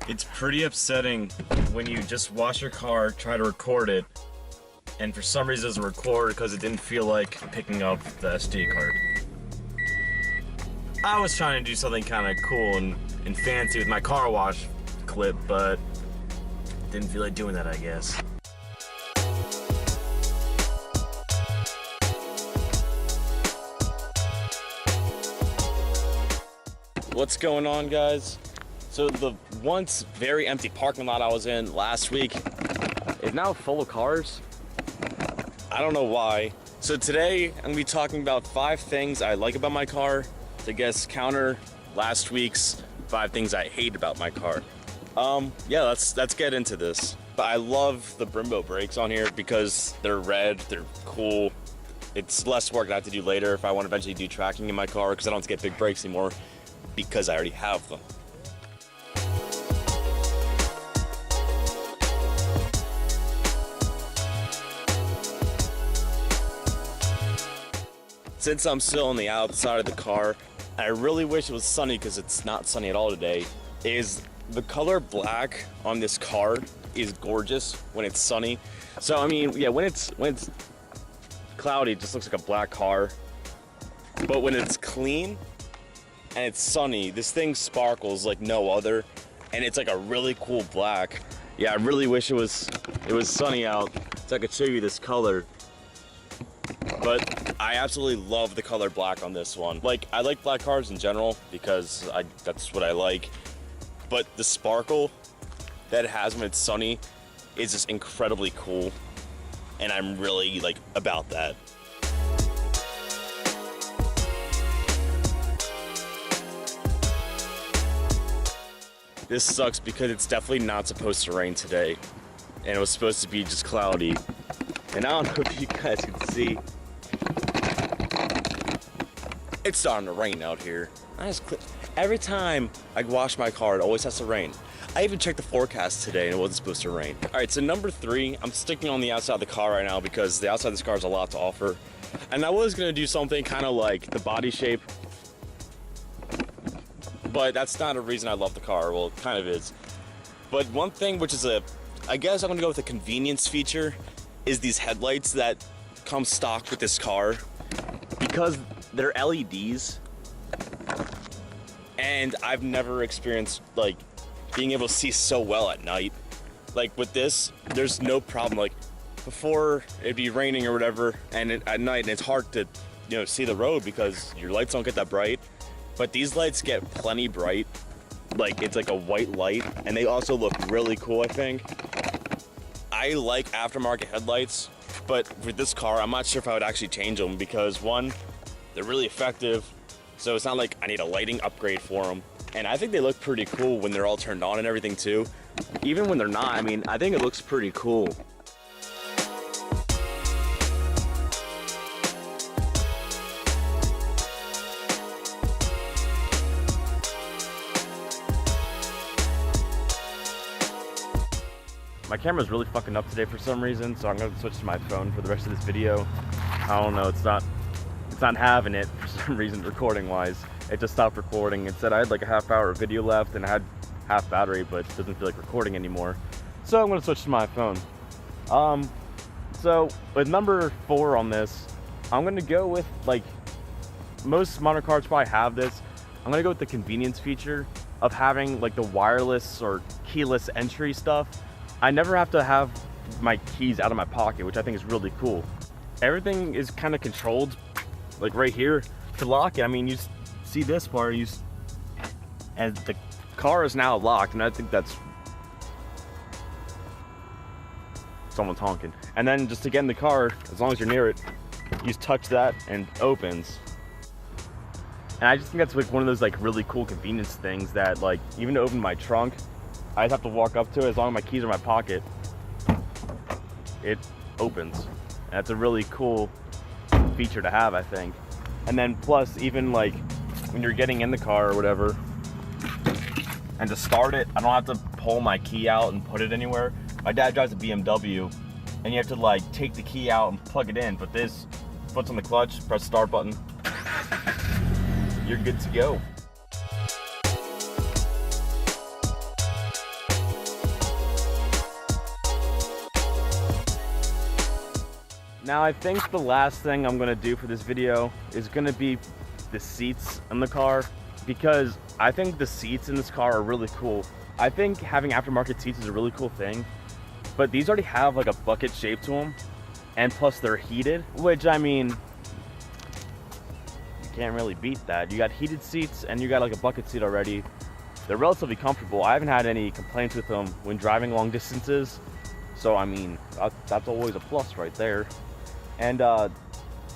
It's pretty upsetting when you just wash your car, try to record it, and for some reason it doesn't record because it didn't feel like picking up the SD card. I was trying to do something kind of cool and fancy with my car wash clip, but didn't feel like doing that, I guess. What's going on, guys? So the once very empty parking lot I was in last week is now full of cars. I don't know why. So today I'm gonna be talking about 5 things I like about my car to guess counter last week's 5 things I hate about my car. Yeah, let's get into this. But I love the Brembo brakes on here because they're red, they're cool. It's less work I have to do later if I want to eventually do tracking in my car because I don't have to get big brakes anymore because I already have them. Since I'm still on the outside of the car, I really wish it was sunny because it's not sunny at all today, is the color black on this car is gorgeous when it's sunny. So I mean, yeah, when it's cloudy, it just looks like a black car. But when it's clean and it's sunny, this thing sparkles like no other, and it's like a really cool black. Yeah, I really wish it was sunny out so I could show you this color. But I absolutely love the color black on this one. Like, I like black cars in general because that's what I like. But the sparkle that it has when it's sunny is just incredibly cool. And I'm really, like, about that. This sucks because it's definitely not supposed to rain today. And it was supposed to be just cloudy. And I don't know if you guys can see. It's starting to rain out here. Every time I wash my car, it always has to rain. I even checked the forecast today and it wasn't supposed to rain. All right, so number 3, I'm sticking on the outside of the car right now because the outside of this car has a lot to offer. And I was gonna do something kind of like the body shape, but that's not a reason I love the car. Well, it kind of is. But one thing which is I guess I'm gonna go with a convenience feature, is these headlights that come stock with this car. Because they're LEDs, and I've never experienced like being able to see so well at night. Like with this, there's no problem. Like before, it'd be raining or whatever, and at night, and it's hard to, see the road because your lights don't get that bright. But these lights get plenty bright. Like it's like a white light, and they also look really cool, I think. I like aftermarket headlights, but with this car, I'm not sure if I would actually change them because 1, they're really effective, so it's not like I need a lighting upgrade for them. And I think they look pretty cool when they're all turned on and everything too. Even when they're not, I mean, I think it looks pretty cool. My camera's really fucking up today for some reason, so I'm gonna switch to my phone for the rest of this video. I don't know, it's not having it for some reason recording wise. It just stopped recording. It said I had like a half-hour of video left and I had half battery, but it doesn't feel like recording anymore. So I'm gonna switch to my phone. So with number 4 on this, I'm gonna go with, like, most modern cars probably have this. I'm gonna go with the convenience feature of having like the wireless or keyless entry stuff. I never have to have my keys out of my pocket, which I think is really cool. Everything is kind of controlled, like right here, to lock it. I mean, you see this part, and the car is now locked, and I think that's someone's honking. And then just to get in the car, as long as you're near it, you just touch that and it opens. And I just think that's like one of those like really cool convenience things that, like, even to open my trunk, I just have to walk up to it. As long as my keys are in my pocket, it opens. And that's a really cool feature to have, I think. And then plus, even like when you're getting in the car or whatever, and to start it, I don't have to pull my key out and put it anywhere. My dad drives a BMW, and you have to like take the key out and plug it in. But this, foot's on the clutch, press the start button, you're good to go. Now I think the last thing I'm gonna do for this video is gonna be the seats in the car, because I think the seats in this car are really cool. I think having aftermarket seats is a really cool thing, but these already have like a bucket shape to them, and plus they're heated, which I mean, you can't really beat that. You got heated seats and you got like a bucket seat already. They're relatively comfortable. I haven't had any complaints with them when driving long distances, so I mean, that's always a plus right there. And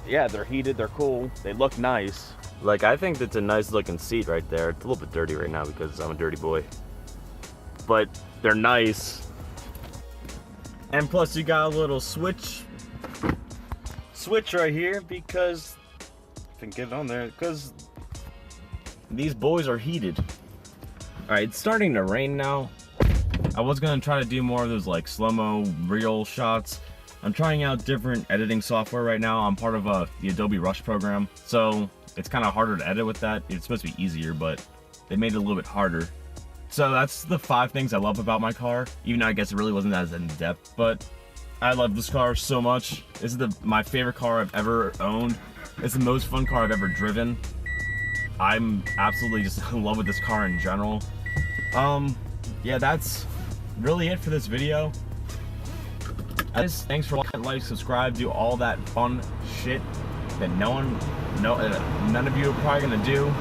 yeah, they're heated, they're cool, they look nice. Like, I think that's a nice looking seat right there. It's a little bit dirty right now because I'm a dirty boy, but they're nice. And plus you got a little switch right here, because I can get it on there, because these boys are heated. All right, it's starting to rain now. I was gonna try to do more of those like slow-mo reel shots. I'm trying out different editing software right now. I'm part of the Adobe Rush program, so it's kind of harder to edit with that. It's supposed to be easier, but they made it a little bit harder. So that's the 5 things I love about my car, even though I guess it really wasn't as in-depth, but I love this car so much. This is my favorite car I've ever owned. It's the most fun car I've ever driven. I'm absolutely just in love with this car in general. Yeah, that's really it for this video. Guys, thanks for watching, like, subscribe, do all that fun shit that none of you are probably gonna do,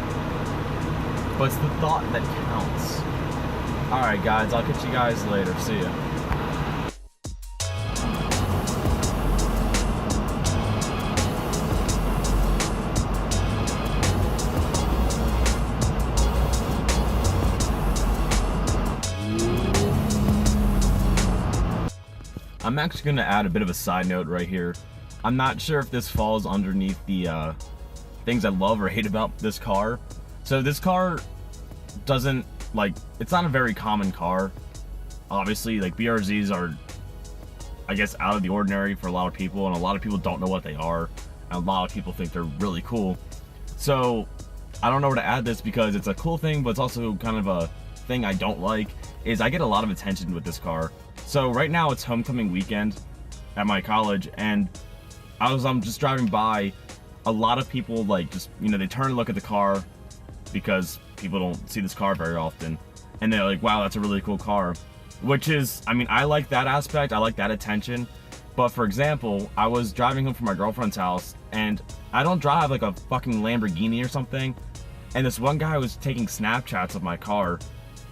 but it's the thought that counts. Alright guys, I'll catch you guys later. See ya. I'm actually going to add a bit of a side note right here. I'm not sure if this falls underneath the things I love or hate about this car. So this car doesn't, like, it's not a very common car. Obviously, like, BRZs are, I guess, out of the ordinary for a lot of people, and a lot of people don't know what they are, and a lot of people think they're really cool. So I don't know where to add this, because it's a cool thing, but it's also kind of a thing I don't like, is I get a lot of attention with this car. So right now it's homecoming weekend at my college, and I'm just driving by, a lot of people, like, just, you know, they turn and look at the car because people don't see this car very often, and they're like, wow, that's a really cool car. Which is, I mean, I like that aspect, I like that attention. But for example, I was driving home from my girlfriend's house, and I don't drive like a fucking Lamborghini or something, and this one guy was taking Snapchats of my car,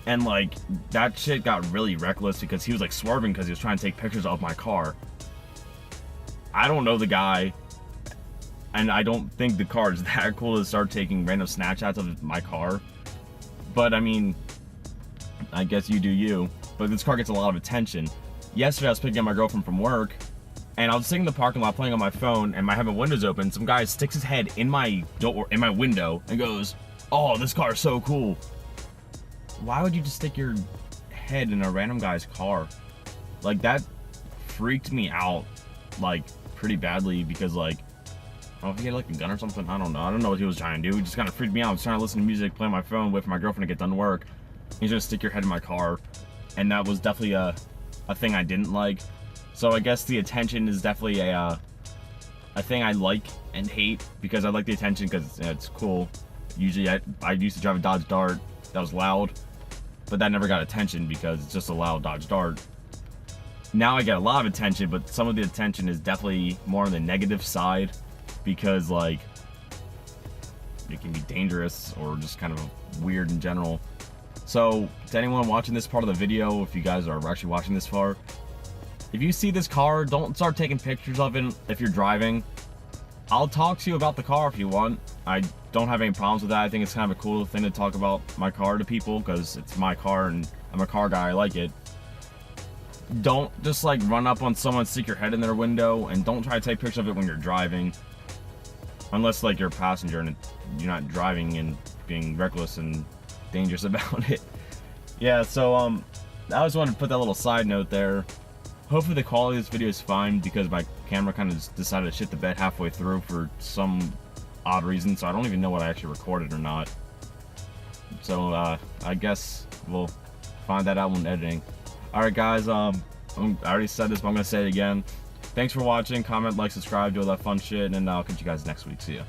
and like, that shit got really reckless because he was like swerving because he was trying to take pictures of my car. I don't know the guy, and I don't think the car is that cool to start taking random Snapchats of my car. But I mean, I guess you do you. But this car gets a lot of attention. Yesterday I was picking up my girlfriend from work, and I was sitting in the parking lot playing on my phone, and I have my windows open. Some guy sticks his head in my door, in my window, and goes, "Oh, this car is so cool." Why would you just stick your head in a random guy's car? Like, that freaked me out, like, pretty badly, because, like, I don't know if he had like a gun or something. I don't know what he was trying to do. It just kind of freaked me out. I was trying to listen to music, play on my phone, wait for my girlfriend to get done work. He's gonna stick your head in my car, and that was definitely a thing I didn't like. So I guess the attention is definitely a thing I like and hate, because I like the attention because it's cool. Usually I used to drive a Dodge Dart that was loud, but that never got attention because it's just a loud Dodge Dart. Now I get a lot of attention, but some of the attention is definitely more on the negative side, because like, it can be dangerous or just kind of weird in general. So to anyone watching this part of the video, if you guys are actually watching this far, if you see this car, don't start taking pictures of it if you're driving. I'll talk to you about the car if you want. I don't have any problems with that. I think it's kind of a cool thing to talk about my car to people, because it's my car and I'm a car guy, I like it. Don't just like run up on someone, stick your head in their window, and don't try to take pictures of it when you're driving. Unless like you're a passenger and you're not driving and being reckless and dangerous about it. Yeah, so I just wanted to put that little side note there. Hopefully the quality of this video is fine, because my camera kind of decided to shit the bed halfway through for some odd reason, so I don't even know what I actually recorded or not. So I guess we'll find that out when editing. Alright guys, I already said this, but I'm gonna say it again. Thanks for watching. Comment, like, subscribe, do all that fun shit, and I'll catch you guys next week. See ya.